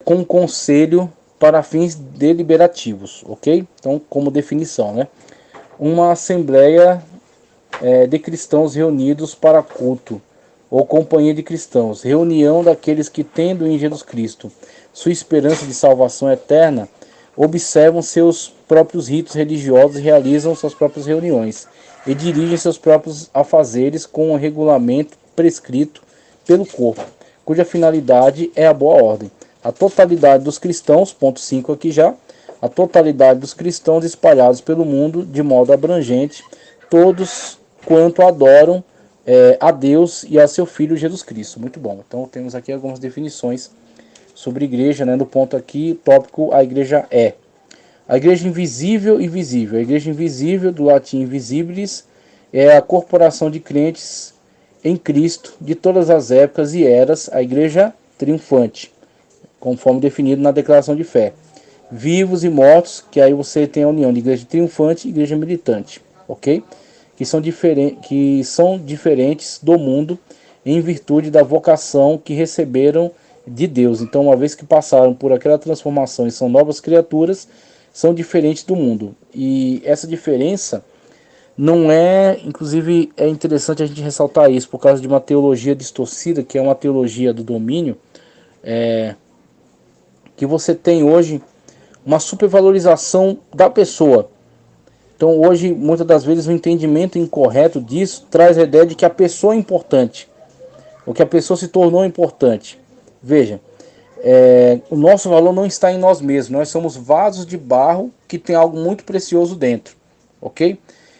com um conselho para fins deliberativos, ok? Então, como definição, né? Uma assembleia de cristãos reunidos para culto, ou companhia de cristãos, reunião daqueles que, tendo em Jesus Cristo sua esperança de salvação eterna, observam seus próprios ritos religiosos e realizam suas próprias reuniões, e dirigem seus próprios afazeres com um regulamento prescrito pelo corpo, cuja finalidade é a boa ordem. A totalidade dos cristãos, ponto 5 aqui já, a totalidade dos cristãos espalhados pelo mundo de modo abrangente, todos quanto adoram a Deus e a seu Filho Jesus Cristo. Muito bom. Então temos aqui algumas definições sobre igreja, né? No ponto aqui, tópico, a igreja é. A igreja invisível e visível. A igreja invisível, do latim visibilis, é a corporação de crentes em Cristo de todas as épocas e eras, a igreja triunfante, conforme definido na declaração de fé. Vivos e mortos, que aí você tem a união de igreja triunfante e igreja militante, ok? Que são diferentes do mundo em virtude da vocação que receberam de Deus. Então, uma vez que passaram por aquela transformação e são novas criaturas, são diferentes do mundo. E essa diferença não é, inclusive, é interessante a gente ressaltar isso por causa de uma teologia distorcida, que é uma teologia do domínio, que você tem hoje uma supervalorização da pessoa. Então hoje, muitas das vezes, o entendimento incorreto disso traz a ideia de que a pessoa é importante, ou que a pessoa se tornou importante. Veja, o nosso valor não está em nós mesmos, nós somos vasos de barro que tem algo muito precioso dentro, ok?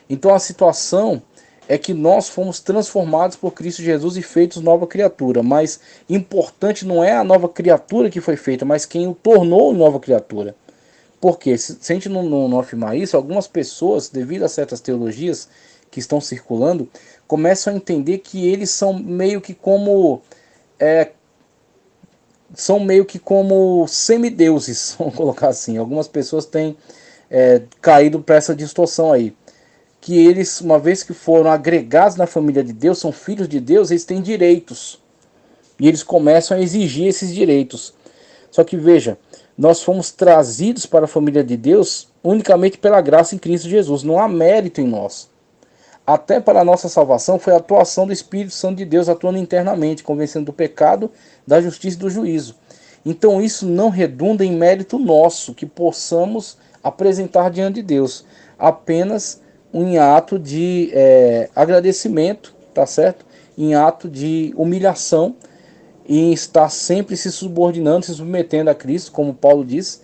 Então a situação é que nós fomos transformados por Cristo Jesus e feitos nova criatura, mas importante não é a nova criatura que foi feita, mas quem o tornou nova criatura. Porque se a gente não afirmar isso, algumas pessoas, devido a certas teologias que estão circulando, começam a entender que eles são meio que como semideuses, vamos colocar assim. Algumas pessoas têm caído para essa distorção aí. Que eles, uma vez que foram agregados na família de Deus, são filhos de Deus, eles têm direitos. E eles começam a exigir esses direitos. Só que veja, nós fomos trazidos para a família de Deus unicamente pela graça em Cristo Jesus. Não há mérito em nós. Até para a nossa salvação foi a atuação do Espírito Santo de Deus atuando internamente, convencendo do pecado, da justiça e do juízo. Então isso não redunda em mérito nosso, que possamos apresentar diante de Deus. Apenas em ato de agradecimento, tá certo? Em ato de humilhação, e estar sempre se subordinando, se submetendo a Cristo, como Paulo diz,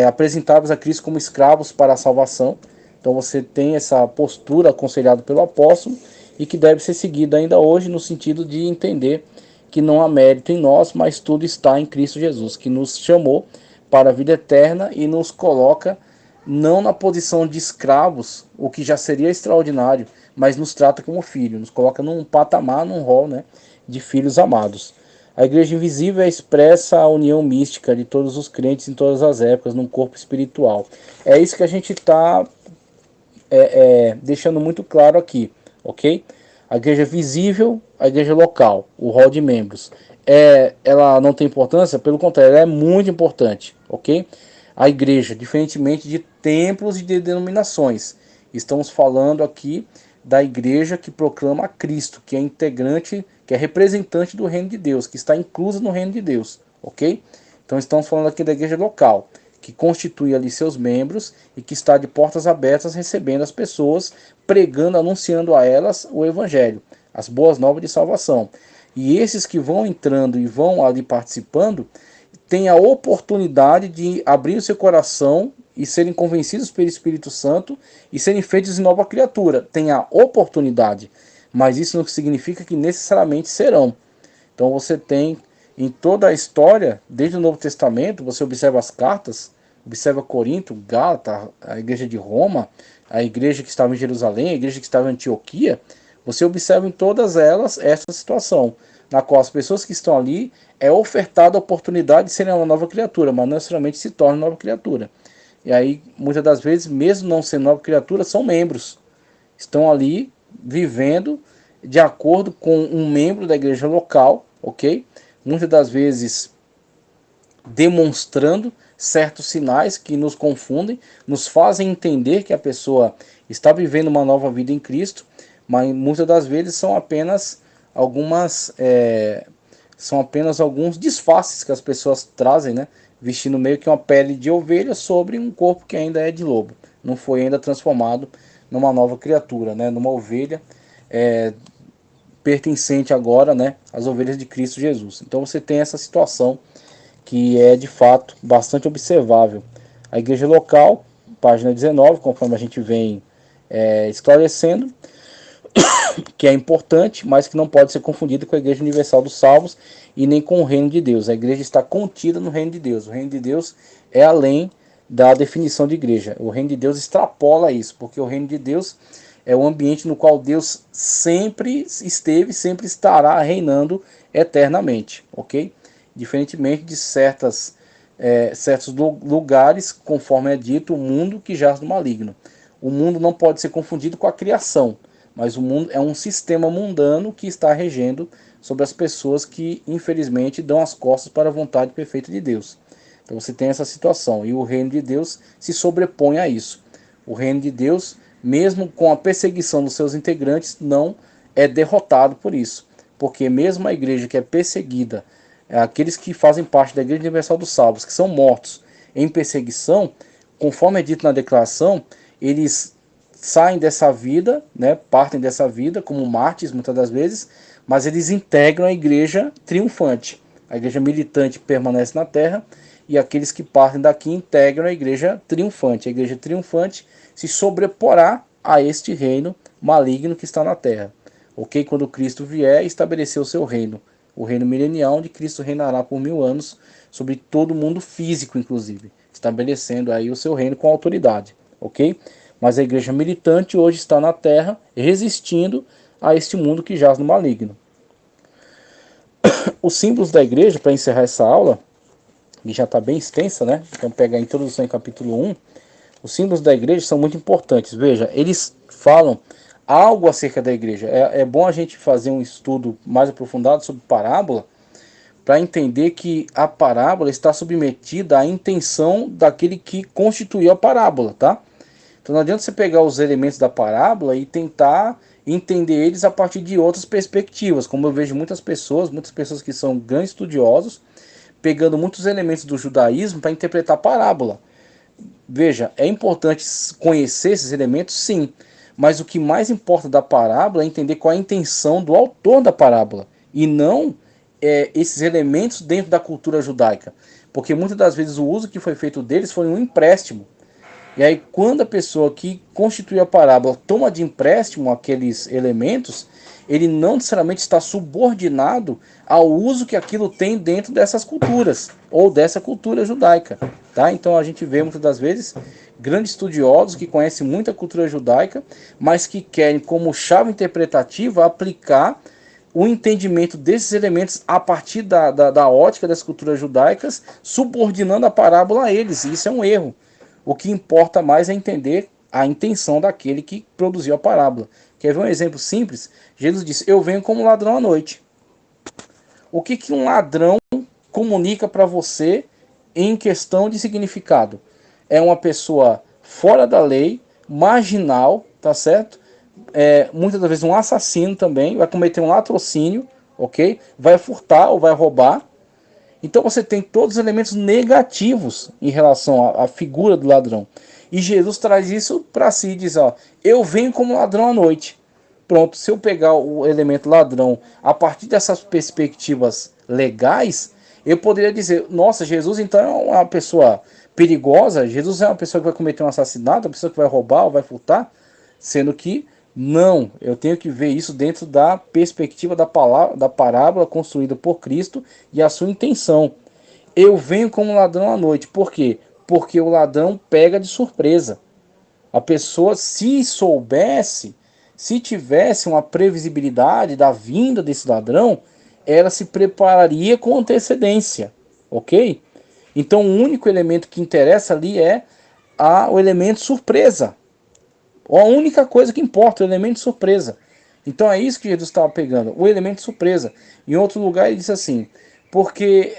apresentáveis a Cristo como escravos para a salvação. Então você tem essa postura aconselhada pelo apóstolo e que deve ser seguida ainda hoje no sentido de entender que não há mérito em nós, mas tudo está em Cristo Jesus, que nos chamou para a vida eterna e nos coloca não na posição de escravos, o que já seria extraordinário, mas nos trata como filho, nos coloca num patamar, num rol, né, de filhos amados. A igreja invisível expressa a união mística de todos os crentes em todas as épocas, num corpo espiritual. É isso que a gente está deixando muito claro aqui, ok? A igreja visível, a igreja local, o rol de membros. Ela não tem importância? Pelo contrário, ela é muito importante, ok? A igreja, diferentemente de templos e de denominações. Estamos falando aqui da igreja que proclama a Cristo, que é integrante, que é representante do reino de Deus, que está inclusa no reino de Deus, ok? Então estamos falando aqui da igreja local, que constitui ali seus membros e que está de portas abertas recebendo as pessoas, pregando, anunciando a elas o evangelho, as boas novas de salvação. E esses que vão entrando e vão ali participando, têm a oportunidade de abrir o seu coração e serem convencidos pelo Espírito Santo e serem feitos em nova criatura. Tem a oportunidade, mas isso não significa que necessariamente serão. Então você tem em toda a história, desde o Novo Testamento, você observa as cartas, observa Corinto, Gálatas, a igreja de Roma, a igreja que estava em Jerusalém, a igreja que estava em Antioquia, você observa em todas elas essa situação, na qual as pessoas que estão ali é ofertada a oportunidade de serem uma nova criatura, mas não necessariamente se tornam nova criatura. E aí, muitas das vezes, mesmo não sendo nova criatura, são membros. Estão ali vivendo de acordo com um membro da igreja local, ok? Muitas das vezes demonstrando certos sinais que nos confundem, nos fazem entender que a pessoa está vivendo uma nova vida em Cristo, mas muitas das vezes são apenas alguns disfarces que as pessoas trazem, né? Vestindo meio que uma pele de ovelha sobre um corpo que ainda é de lobo. Não foi ainda transformado numa nova criatura, né? Numa ovelha pertencente agora, né? Às ovelhas de Cristo Jesus. Então você tem essa situação que é de fato bastante observável. A igreja local, página 19, conforme a gente vem esclarecendo, que é importante, mas que não pode ser confundida com a Igreja Universal dos Salvos e nem com o Reino de Deus. A igreja está contida no Reino de Deus. O Reino de Deus é além da definição de igreja. O Reino de Deus extrapola isso, porque o Reino de Deus é o ambiente no qual Deus sempre esteve, sempre estará reinando eternamente, ok? Diferentemente de certos lugares, conforme é dito, o mundo que jaz no maligno. O mundo não pode ser confundido com a criação, mas o mundo é um sistema mundano que está regendo sobre as pessoas que, infelizmente, dão as costas para a vontade perfeita de Deus. Então você tem essa situação, e o reino de Deus se sobrepõe a isso. O reino de Deus, mesmo com a perseguição dos seus integrantes, não é derrotado por isso. Porque mesmo a igreja que é perseguida, aqueles que fazem parte da Igreja Universal dos Salvos, que são mortos em perseguição, conforme é dito na declaração, eles saem dessa vida, né, partem dessa vida como mártires muitas das vezes, mas eles integram a igreja triunfante. A igreja militante permanece na terra e aqueles que partem daqui integram a igreja triunfante. A igreja triunfante se sobreporá a este reino maligno que está na terra. Ok? Quando Cristo vier, estabelecer o seu reino, o reino milenial, onde Cristo reinará por 1000 anos sobre todo o mundo físico, inclusive, estabelecendo aí o seu reino com autoridade. Ok? Mas a igreja militante hoje está na terra, resistindo a este mundo que jaz no maligno. Os símbolos da igreja, para encerrar essa aula, que já está bem extensa, né? Então pegar a introdução em capítulo 1, os símbolos da igreja são muito importantes. Veja, eles falam algo acerca da igreja. É bom a gente fazer um estudo mais aprofundado sobre parábola, para entender que a parábola está submetida à intenção daquele que constituiu a parábola, tá? Então não adianta você pegar os elementos da parábola e tentar entender eles a partir de outras perspectivas, como eu vejo muitas pessoas que são grandes estudiosos, pegando muitos elementos do judaísmo para interpretar a parábola. Veja, é importante conhecer esses elementos, sim, mas o que mais importa da parábola é entender qual é a intenção do autor da parábola, e não esses elementos dentro da cultura judaica, porque muitas das vezes o uso que foi feito deles foi um empréstimo. E aí, quando a pessoa que constitui a parábola toma de empréstimo aqueles elementos, ele não necessariamente está subordinado ao uso que aquilo tem dentro dessas culturas, ou dessa cultura judaica. Tá? Então a gente vê muitas das vezes grandes estudiosos que conhecem muita cultura judaica, mas que querem, como chave interpretativa, aplicar o entendimento desses elementos a partir da ótica das culturas judaicas, subordinando a parábola a eles. E isso é um erro. O que importa mais é entender a intenção daquele que produziu a parábola. Quer ver um exemplo simples? Jesus disse: eu venho como ladrão à noite. O que um ladrão comunica para você em questão de significado? É uma pessoa fora da lei, marginal, tá certo? Muitas das vezes um assassino também, vai cometer um latrocínio, ok? Vai furtar ou vai roubar. Então você tem todos os elementos negativos em relação à figura do ladrão. E Jesus traz isso para si e diz: ó, eu venho como ladrão à noite. Pronto, se eu pegar o elemento ladrão a partir dessas perspectivas legais, eu poderia dizer: nossa, Jesus então é uma pessoa perigosa, Jesus é uma pessoa que vai cometer um assassinato, uma pessoa que vai roubar ou vai furtar, sendo que não, eu tenho que ver isso dentro da perspectiva da parábola construída por Cristo e a sua intenção. Eu venho como ladrão à noite. Por quê? Porque o ladrão pega de surpresa. A pessoa, se soubesse, se tivesse uma previsibilidade da vinda desse ladrão, ela se prepararia com antecedência, ok? Então o único elemento que interessa ali é o elemento surpresa. A única coisa que importa, o elemento de surpresa. Então é isso que Jesus estava pegando, o elemento de surpresa. Em outro lugar ele diz assim: Porque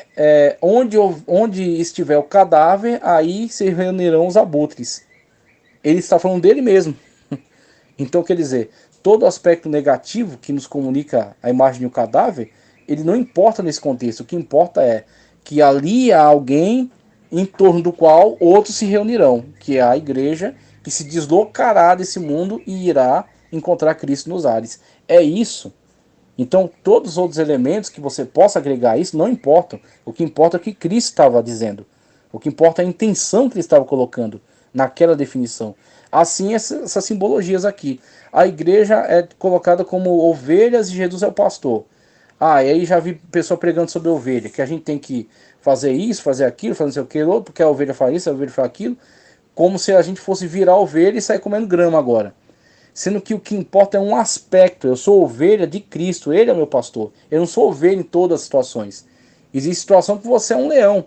onde estiver o cadáver, aí se reunirão os abutres. Ele está falando dele mesmo. Então, quer dizer, todo aspecto negativo que nos comunica a imagem de um cadáver, ele não importa nesse contexto. O que importa é que ali há alguém em torno do qual outros se reunirão, que é a igreja, que se deslocará desse mundo e irá encontrar Cristo nos ares. É isso. Então, todos os outros elementos que você possa agregar a isso não importam. O que importa é o que Cristo estava dizendo. O que importa é a intenção que ele estava colocando naquela definição. Assim, essas simbologias aqui. A igreja é colocada como ovelhas e Jesus é o pastor. Ah, e aí já vi pessoa pregando sobre ovelha, que a gente tem que fazer isso, fazer aquilo, fazer não sei o que, outro, porque a ovelha faz isso, a ovelha faz aquilo, como se a gente fosse virar ovelha e sair comendo grama agora. Sendo que o que importa é um aspecto. Eu sou ovelha de Cristo, Ele é meu pastor. Eu não sou ovelha em todas as situações. Existe situação que você é um leão,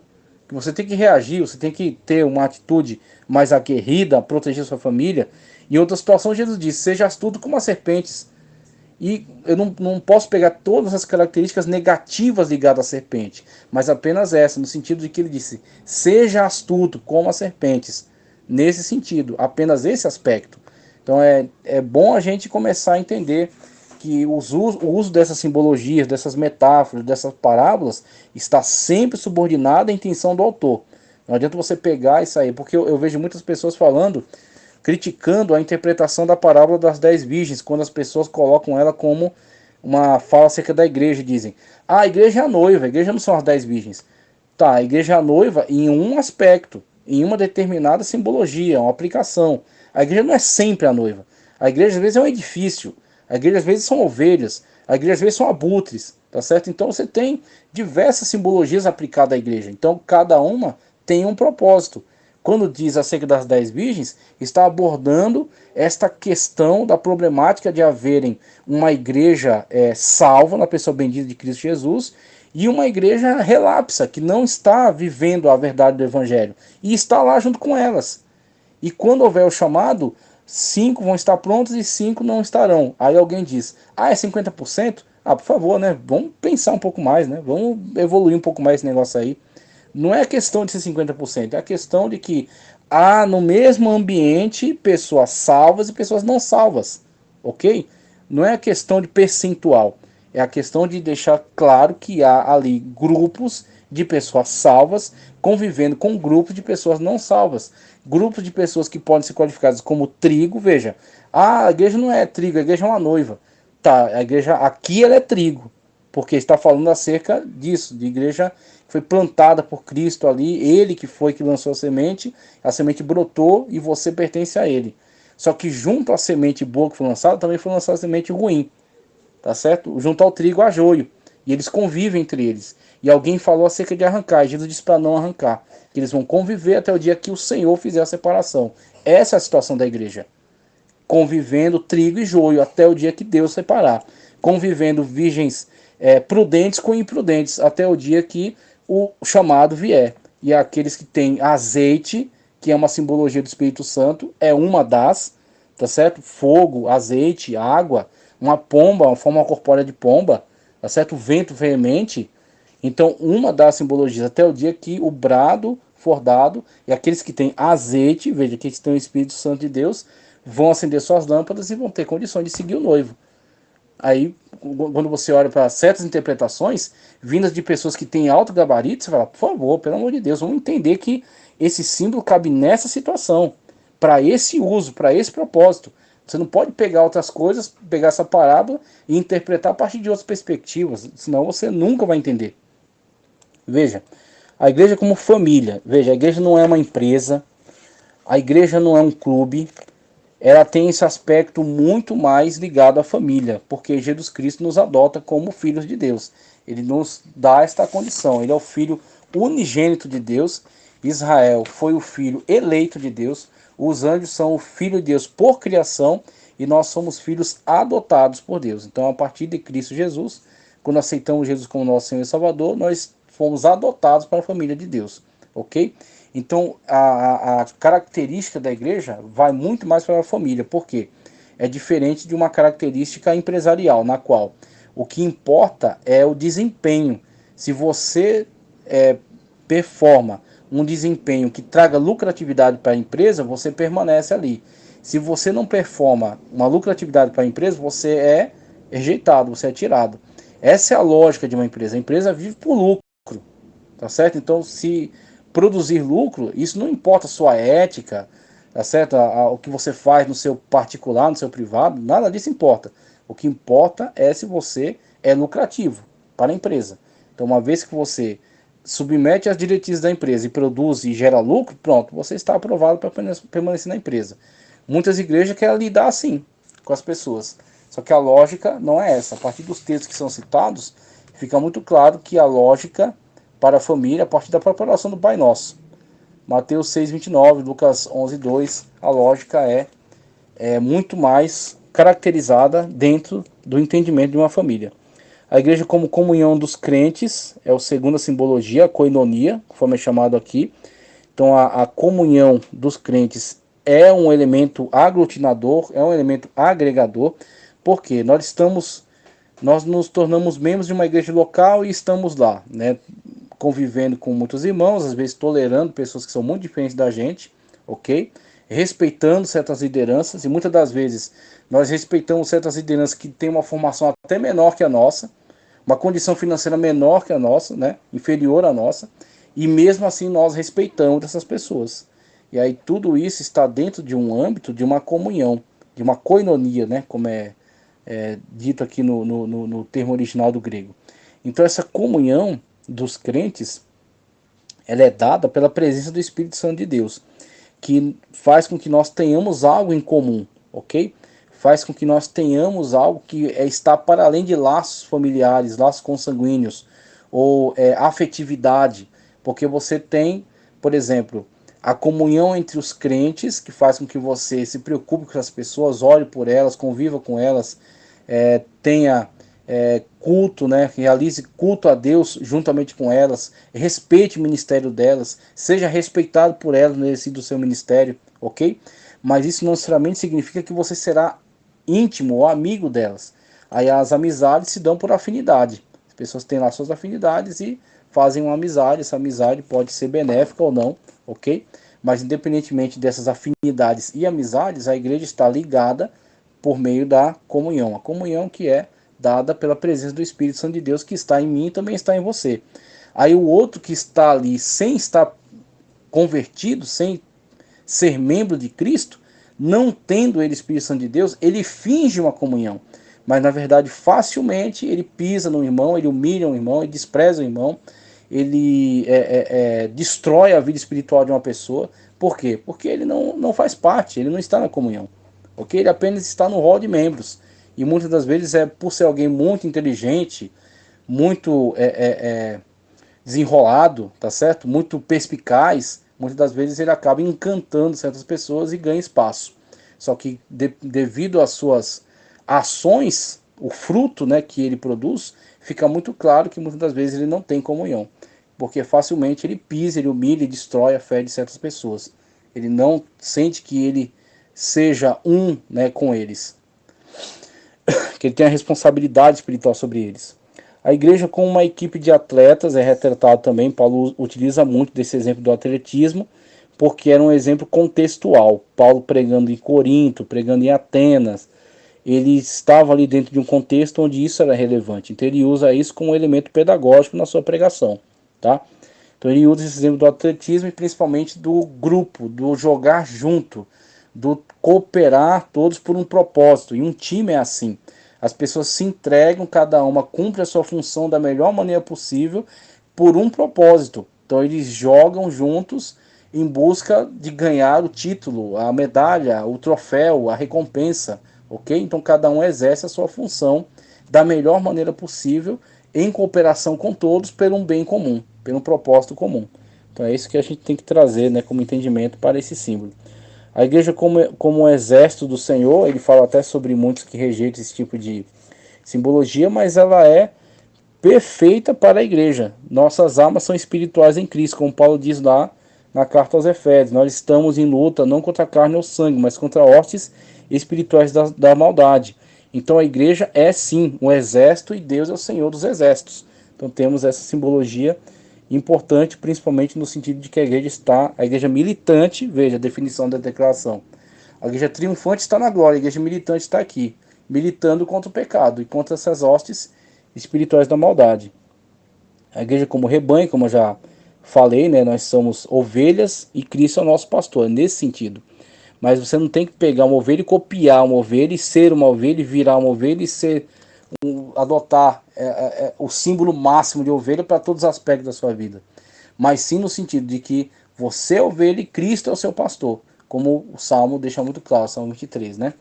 que você tem que reagir, você tem que ter uma atitude mais aguerrida, proteger sua família. Em outra situação, Jesus disse: seja astuto como as serpentes. E eu não posso pegar todas as características negativas ligadas à serpente, mas apenas essa, no sentido de que ele disse: seja astuto como as serpentes. Nesse sentido, apenas esse aspecto. Então é bom a gente começar a entender que o uso dessas simbologias, dessas metáforas, dessas parábolas, está sempre subordinado à intenção do autor. Não adianta você pegar isso aí, porque eu vejo muitas pessoas falando, criticando a interpretação da parábola das 10 virgens, quando as pessoas colocam ela como uma fala acerca da igreja, dizem: ah, a igreja é a noiva, a igreja não são as 10 virgens. Tá, a igreja é a noiva em um aspecto, em uma determinada simbologia, uma aplicação. A igreja não é sempre a noiva. A igreja às vezes é um edifício, a igreja às vezes são ovelhas, a igreja às vezes são abutres, tá certo? Então você tem diversas simbologias aplicadas à igreja. Então cada uma tem um propósito. Quando diz acerca das 10 virgens, está abordando esta questão da problemática de haverem uma igreja salva na pessoa bendita de Cristo Jesus e uma igreja relapsa, que não está vivendo a verdade do evangelho e está lá junto com elas. E quando houver o chamado, 5 vão estar prontos e 5 não estarão. Aí alguém diz: ah, é 50%? Ah, por favor, né? Vamos pensar um pouco mais, né? Vamos evoluir um pouco mais esse negócio aí. Não é questão de ser 50%, é a questão de que há no mesmo ambiente pessoas salvas e pessoas não salvas, ok? Não é a questão de percentual, é a questão de deixar claro que há ali grupos de pessoas salvas convivendo com grupos de pessoas não salvas, grupos de pessoas que podem ser qualificadas como trigo. Veja, a igreja não é trigo, a igreja é uma noiva. Tá, a igreja aqui ela é trigo, porque está falando acerca disso, de igreja que foi plantada por Cristo ali, ele que foi que lançou a semente brotou e você pertence a ele. Só que junto à semente boa que foi lançada, também foi lançada a semente ruim, tá certo? Junto ao trigo há joio, e eles convivem entre eles. E alguém falou acerca de arrancar, e Jesus disse para não arrancar, que eles vão conviver até o dia que o Senhor fizer a separação. Essa é a situação da igreja. Convivendo trigo e joio até o dia que Deus separar. Convivendo virgens prudentes com imprudentes até o dia que o chamado vier. E aqueles que têm azeite, que é uma simbologia do Espírito Santo, é uma das, tá certo? Fogo, azeite, água, uma pomba, uma forma corpórea de pomba, tá certo? O vento veemente. Então, uma das simbologias até o dia que o brado for dado, e aqueles que têm azeite, veja, que têm o Espírito Santo de Deus, vão acender suas lâmpadas e vão ter condições de seguir o noivo. Aí, quando você olha para certas interpretações, vindas de pessoas que têm alto gabarito, você fala: por favor, pelo amor de Deus, vamos entender que esse símbolo cabe nessa situação, para esse uso, para esse propósito. Você não pode pegar outras coisas, pegar essa parábola e interpretar a partir de outras perspectivas, senão você nunca vai entender. Veja, a igreja como família. Veja, a igreja não é uma empresa, a igreja não é um clube, ela tem esse aspecto muito mais ligado à família, porque Jesus Cristo nos adota como filhos de Deus. Ele nos dá esta condição. Ele é o filho unigênito de Deus. Israel foi o filho eleito de Deus. Os anjos são o filho de Deus por criação e nós somos filhos adotados por Deus. Então, a partir de Cristo Jesus, quando aceitamos Jesus como nosso Senhor e Salvador, nós fomos adotados para a família de Deus, ok? Então, a característica da igreja vai muito mais para a família. Por quê? É diferente de uma característica empresarial, na qual o que importa é o desempenho. Se você performa um desempenho que traga lucratividade para a empresa, você permanece ali. Se você não performa uma lucratividade para a empresa, você é rejeitado, você é tirado. Essa é a lógica de uma empresa. A empresa vive por lucro, tá certo? Então, se produzir lucro, isso não importa a sua ética, tá certo? O que você faz no seu particular, no seu privado, nada disso importa. O que importa é se você é lucrativo para a empresa. Então, uma vez que você submete às diretrizes da empresa e produz e gera lucro, pronto, você está aprovado para permanecer na empresa. Muitas igrejas querem lidar assim com as pessoas. Só que a lógica não é essa. A partir dos textos que são citados, fica muito claro que a lógica para a família, a partir da própria oração do Pai Nosso. Mateus 6,29, Lucas 11,2, a lógica é muito mais caracterizada dentro do entendimento de uma família. A igreja como comunhão dos crentes é a segunda simbologia, a koinonia, conforme é chamado aqui. Então a comunhão dos crentes é um elemento aglutinador, é um elemento agregador, porque nós nos tornamos membros de uma igreja local e estamos lá, né, convivendo com muitos irmãos, às vezes tolerando pessoas que são muito diferentes da gente, ok? Respeitando certas lideranças, e muitas das vezes nós respeitamos certas lideranças que têm uma formação até menor que a nossa, uma condição financeira menor que a nossa, né? Inferior à nossa, e mesmo assim nós respeitamos essas pessoas. E aí tudo isso está dentro de um âmbito de uma comunhão, de uma koinonia, né? Como é dito aqui no termo original do grego. Então essa comunhão dos crentes, ela é dada pela presença do Espírito Santo de Deus, que faz com que nós tenhamos algo em comum, ok? Faz com que nós tenhamos algo que está para além de laços familiares, laços consanguíneos, ou afetividade, porque você tem, por exemplo, a comunhão entre os crentes, que faz com que você se preocupe com as pessoas, olhe por elas, conviva com elas, tenha culto, né? Realize culto a Deus juntamente com elas, respeite o ministério delas, seja respeitado por elas no exercício do seu ministério, ok? Mas isso não necessariamente significa que você será íntimo ou amigo delas. Aí as amizades se dão por afinidade. As pessoas têm lá suas afinidades e fazem uma amizade. Essa amizade pode ser benéfica ou não, ok? Mas independentemente dessas afinidades e amizades, a igreja está ligada por meio da comunhão. A comunhão que é dada pela presença do Espírito Santo de Deus, que está em mim e também está em você. Aí o outro que está ali sem estar convertido, sem ser membro de Cristo, não tendo ele Espírito Santo de Deus, ele finge uma comunhão. Mas na verdade, facilmente ele pisa no irmão, ele humilha o irmão, ele despreza o irmão, ele destrói a vida espiritual de uma pessoa. Por quê? Porque ele não faz parte, ele não está na comunhão. Ok? Ele apenas está no rol de membros. E muitas das vezes é por ser alguém muito inteligente, muito desenrolado, tá certo? Muito perspicaz, muitas das vezes ele acaba encantando certas pessoas e ganha espaço. Só que devido às suas ações, o fruto, né, que ele produz, fica muito claro que muitas das vezes ele não tem comunhão. Porque facilmente ele pisa, ele humilha e destrói a fé de certas pessoas. Ele não sente que ele seja um, né, com eles. Que ele tem a responsabilidade espiritual sobre eles. A igreja com uma equipe de atletas é retratado também. Paulo utiliza muito desse exemplo do atletismo, porque era um exemplo contextual. Paulo pregando em Corinto, pregando em Atenas, ele estava ali dentro de um contexto onde isso era relevante. Então ele usa isso como um elemento pedagógico na sua pregação, tá? Então ele usa esse exemplo do atletismo e principalmente do grupo, do jogar junto, do cooperar todos por um propósito. E um time é assim. As pessoas se entregam, cada uma cumpre a sua função da melhor maneira possível por um propósito. Então eles jogam juntos em busca de ganhar o título, a medalha, o troféu, a recompensa, ok? Então cada um exerce a sua função da melhor maneira possível, em cooperação com todos, pelo um bem comum, pelo um propósito comum. Então é isso que a gente tem que trazer, né, como entendimento para esse símbolo. A igreja como um exército do Senhor, ele fala até sobre muitos que rejeitam esse tipo de simbologia, mas ela é perfeita para a igreja. Nossas armas são espirituais em Cristo, como Paulo diz lá na carta aos Efésios. Nós estamos em luta não contra a carne ou sangue, mas contra hostes espirituais da maldade. Então a igreja é sim um exército e Deus é o Senhor dos exércitos. Então temos essa simbologia importante, principalmente no sentido de que a igreja militante, veja a definição da declaração, a igreja triunfante está na glória, a igreja militante está aqui, militando contra o pecado e contra essas hostes espirituais da maldade. A igreja como rebanho, como eu já falei, né, nós somos ovelhas e Cristo é o nosso pastor, nesse sentido. Mas você não tem que pegar uma ovelha e copiar uma ovelha e ser uma ovelha e virar uma ovelha e ser adotar o símbolo máximo de ovelha para todos os aspectos da sua vida. Mas sim no sentido de que você é ovelha e Cristo é o seu pastor, como o Salmo deixa muito claro, Salmo 23, né?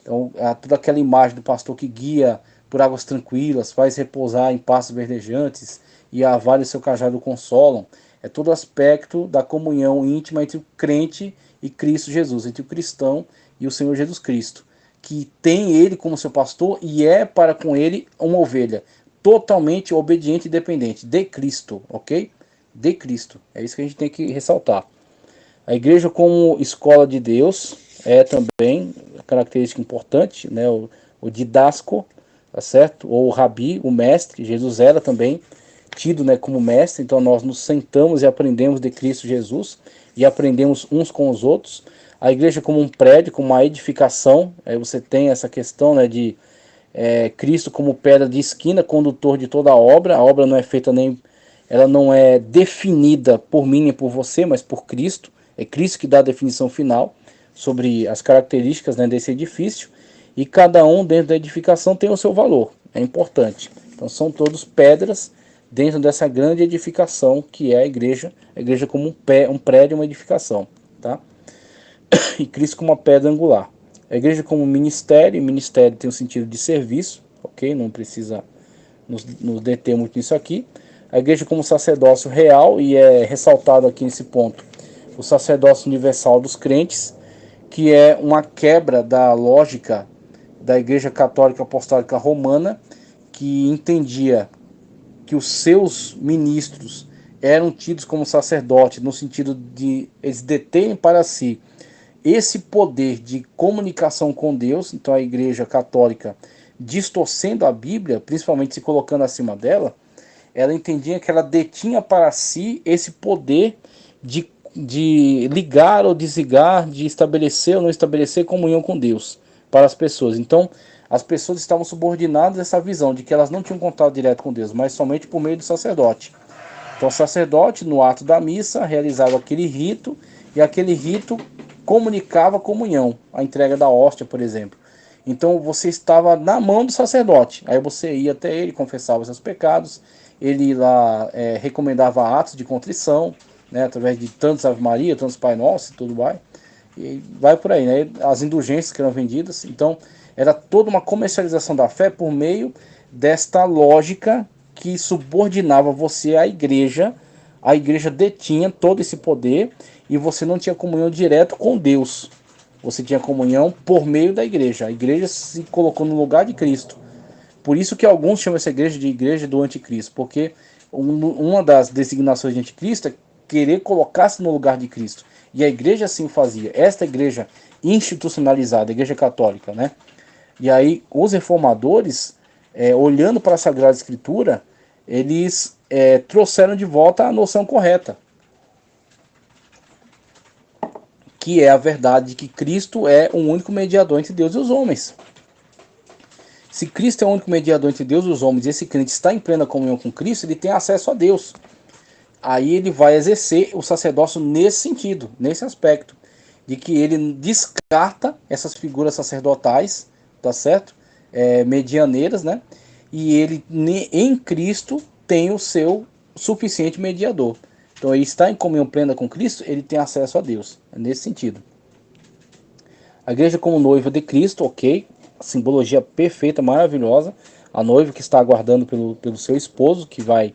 Então, toda aquela imagem do pastor que guia por águas tranquilas, faz repousar em pastos verdejantes e a vale seu cajado consolam. É todo aspecto da comunhão íntima entre o crente e Cristo Jesus, entre o cristão e o Senhor Jesus Cristo, que tem ele como seu pastor e é para com ele uma ovelha totalmente obediente e dependente de Cristo, ok? De Cristo. É isso que a gente tem que ressaltar. A igreja como escola de Deus é também característica importante, né? O didasco, tá certo? Ou o rabi, o mestre. Jesus era também tido, né, como mestre. Então nós nos sentamos e aprendemos de Cristo Jesus e aprendemos uns com os outros. A igreja como um prédio, como uma edificação. Aí você tem essa questão, né, de Cristo como pedra de esquina, condutor de toda a obra. A obra não é feita nem, ela não é definida por mim nem por você, mas por Cristo. É Cristo que dá a definição final sobre as características, né, desse edifício. E cada um dentro da edificação tem o seu valor. É importante. Então são todos pedras dentro dessa grande edificação que é a igreja como um prédio, uma edificação, tá? E Cristo como uma pedra angular. A igreja como ministério, e ministério tem o sentido de serviço, ok? Não precisa nos deter muito nisso aqui. A igreja como sacerdócio real, e é ressaltado aqui nesse ponto, o sacerdócio universal dos crentes, que é uma quebra da lógica da igreja católica apostólica romana, que entendia que os seus ministros eram tidos como sacerdotes, no sentido de eles deterem para si esse poder de comunicação com Deus. Então a igreja católica, distorcendo a Bíblia, principalmente se colocando acima dela, ela entendia que ela detinha para si esse poder de ligar ou desligar, de estabelecer ou não estabelecer comunhão com Deus para as pessoas. Então as pessoas estavam subordinadas a essa visão de que elas não tinham contato direto com Deus, mas somente por meio do sacerdote. Então o sacerdote, no ato da missa, realizava aquele rito, e aquele rito comunicava a comunhão, a entrega da hóstia, por exemplo. Então você estava na mão do sacerdote, aí você ia até ele, confessava seus pecados, ele lá recomendava atos de contrição, né, através de tantos Ave Maria, tantos Pai Nosso e tudo vai. E vai por aí, né? As indulgências que eram vendidas. Então era toda uma comercialização da fé por meio desta lógica que subordinava você à igreja. A igreja detinha todo esse poder e você não tinha comunhão direta com Deus. Você tinha comunhão por meio da igreja. A igreja se colocou no lugar de Cristo. Por isso que alguns chamam essa igreja de igreja do anticristo, porque uma das designações de anticristo é querer colocar-se no lugar de Cristo. E a igreja assim fazia. Esta igreja institucionalizada, a igreja católica, né? E aí os reformadores, olhando para a Sagrada Escritura, eles trouxeram de volta a noção correta, que é a verdade de que Cristo é o único mediador entre Deus e os homens. Se Cristo é o único mediador entre Deus e os homens, e esse crente está em plena comunhão com Cristo, ele tem acesso a Deus. Aí ele vai exercer o sacerdócio nesse sentido, nesse aspecto, de que ele descarta essas figuras sacerdotais, tá certo? Medianeiras, né? E ele em Cristo tem o seu suficiente mediador. Então ele está em comunhão plena com Cristo, ele tem acesso a Deus, nesse sentido. A igreja como noiva de Cristo, ok, simbologia perfeita, maravilhosa. A noiva que está aguardando pelo seu esposo, que vai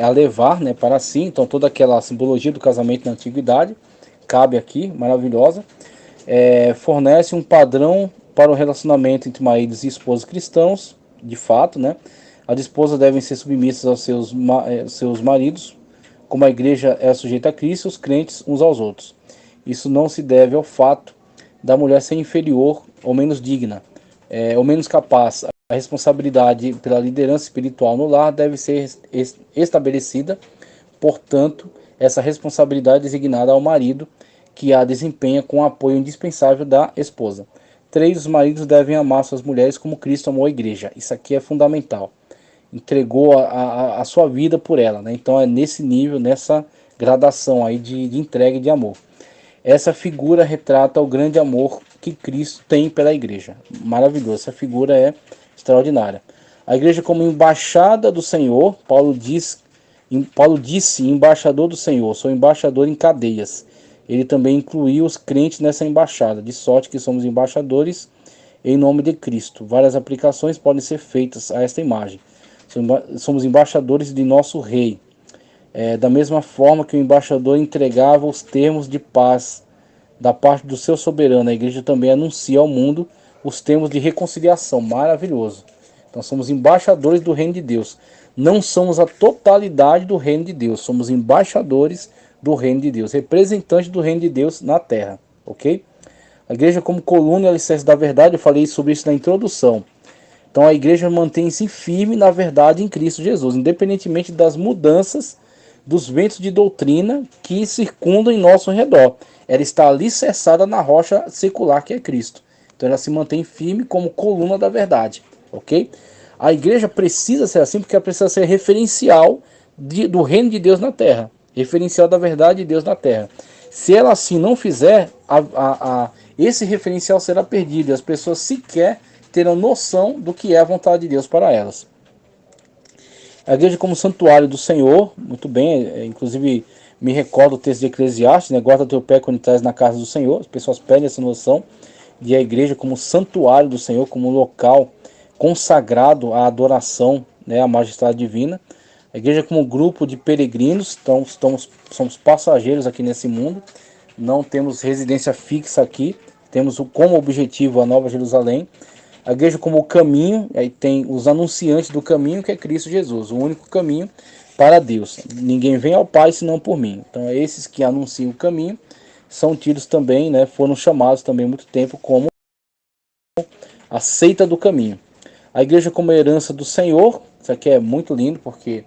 a levar, né, para si. Então toda aquela simbologia do casamento na antiguidade cabe aqui, maravilhosa. Fornece um padrão para o relacionamento entre maridos e esposas cristãos, de fato, né? As esposas devem ser submissas aos seus maridos, como a igreja é sujeita a Cristo, os crentes uns aos outros. Isso não se deve ao fato da mulher ser inferior ou menos digna, ou menos capaz. a responsabilidade pela liderança espiritual no lar deve ser estabelecida. Portanto, essa responsabilidade é designada ao marido, que a desempenha com o apoio indispensável da esposa. 3. Os maridos devem amar suas mulheres como Cristo amou a igreja. Isso aqui é fundamental. Entregou a sua vida por ela, né? Então é nesse nível, nessa gradação aí de entrega e de amor. Essa figura retrata o grande amor que Cristo tem pela igreja. Maravilhoso, essa figura é extraordinária. A igreja como embaixada do Senhor, Paulo disse, embaixador do Senhor, sou embaixador em cadeias. Ele também incluiu os crentes nessa embaixada, de sorte que somos embaixadores em nome de Cristo. Várias aplicações podem ser feitas a esta imagem. Somos embaixadores de nosso rei. Da mesma forma que o embaixador entregava os termos de paz da parte do seu soberano, a igreja também anuncia ao mundo os termos de reconciliação. Maravilhoso. Então somos embaixadores do reino de Deus. Não somos a totalidade do reino de Deus, somos embaixadores do reino de Deus, representantes do reino de Deus na terra, ok? A igreja como coluna e alicerce da verdade, eu falei sobre isso na introdução. Então a igreja mantém-se firme na verdade em Cristo Jesus, independentemente das mudanças dos ventos de doutrina que circundam em nosso redor. Ela está alicerçada na rocha secular que é Cristo. Então ela se mantém firme como coluna da verdade, ok? A igreja precisa ser assim porque ela precisa ser referencial do reino de Deus na terra, referencial da verdade de Deus na terra. Se ela assim não fizer, esse referencial será perdido e as pessoas sequer terão noção do que é a vontade de Deus para elas. A igreja como santuário do Senhor, muito bem, inclusive me recordo o texto de Eclesiastes, né? Guarda teu pé quando estás na casa do Senhor. As pessoas perdem essa noção de a igreja como santuário do Senhor, como local consagrado à adoração, né, à majestade divina. A igreja como grupo de peregrinos, então somos passageiros aqui nesse mundo, não temos residência fixa aqui, temos como objetivo a Nova Jerusalém. A igreja como o caminho, aí tem os anunciantes do caminho, que é Cristo Jesus, o único caminho para Deus. Ninguém vem ao Pai senão por mim. Então esses que anunciam o caminho são tidos também, né, foram chamados também há muito tempo como a seita do caminho. A igreja como herança do Senhor, isso aqui é muito lindo porque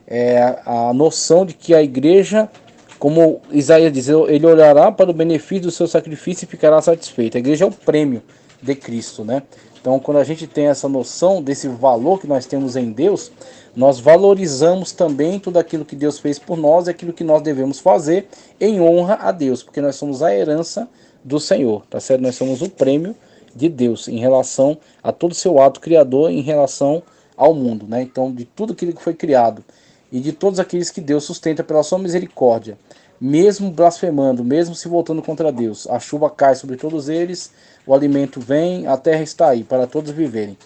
é a noção de que a igreja, como Isaías diz, ele olhará para o benefício do seu sacrifício e ficará satisfeito. A igreja é o prêmio de Cristo, né? Então, quando a gente tem essa noção desse valor que nós temos em Deus, nós valorizamos também tudo aquilo que Deus fez por nós e aquilo que nós devemos fazer em honra a Deus, porque nós somos a herança do Senhor, tá certo? Nós somos o prêmio de Deus em relação a todo o seu ato criador, em relação ao mundo, né? Então, de tudo aquilo que foi criado e de todos aqueles que Deus sustenta pela sua misericórdia, mesmo blasfemando, mesmo se voltando contra Deus, a chuva cai sobre todos eles, o alimento vem, a terra está aí para todos viverem.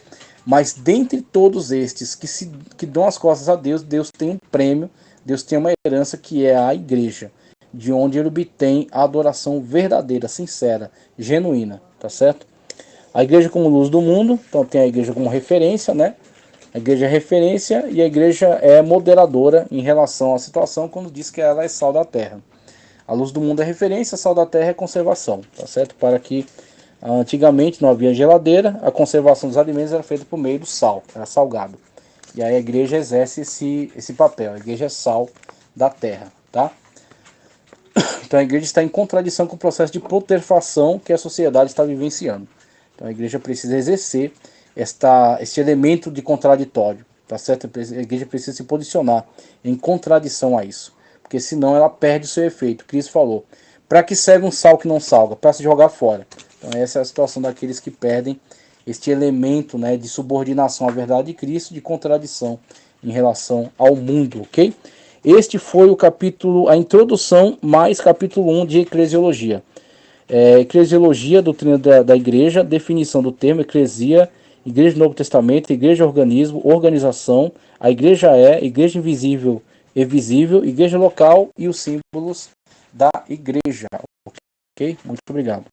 Mas dentre todos estes que dão as costas a Deus, Deus tem um prêmio, Deus tem uma herança que é a igreja, de onde ele obtém a adoração verdadeira, sincera, genuína, tá certo? A igreja como luz do mundo, então tem a igreja como referência, né? A igreja é referência e a igreja é moderadora em relação à situação quando diz que ela é sal da terra. A luz do mundo é referência, sal da terra é conservação, tá certo? Para que antigamente não havia geladeira, a conservação dos alimentos era feita por meio do sal, era salgado. E aí a igreja exerce esse papel, a igreja é sal da terra, tá? Então a igreja está em contradição com o processo de putrefação que a sociedade está vivenciando. Então a igreja precisa exercer este elemento de contraditório, tá certo? A igreja precisa se posicionar em contradição a isso, porque senão ela perde o seu efeito. Cristo falou, para que serve um sal que não salga? Para se jogar fora. Então essa é a situação daqueles que perdem este elemento, né, de subordinação à verdade de Cristo, de contradição em relação ao mundo, ok? Este foi o capítulo, a introdução mais capítulo 1 de Eclesiologia. Eclesiologia, doutrina da igreja, definição do termo, eclesia, igreja do Novo Testamento, igreja organismo, organização, a igreja igreja invisível e visível, igreja local e os símbolos da igreja. Ok? Muito obrigado.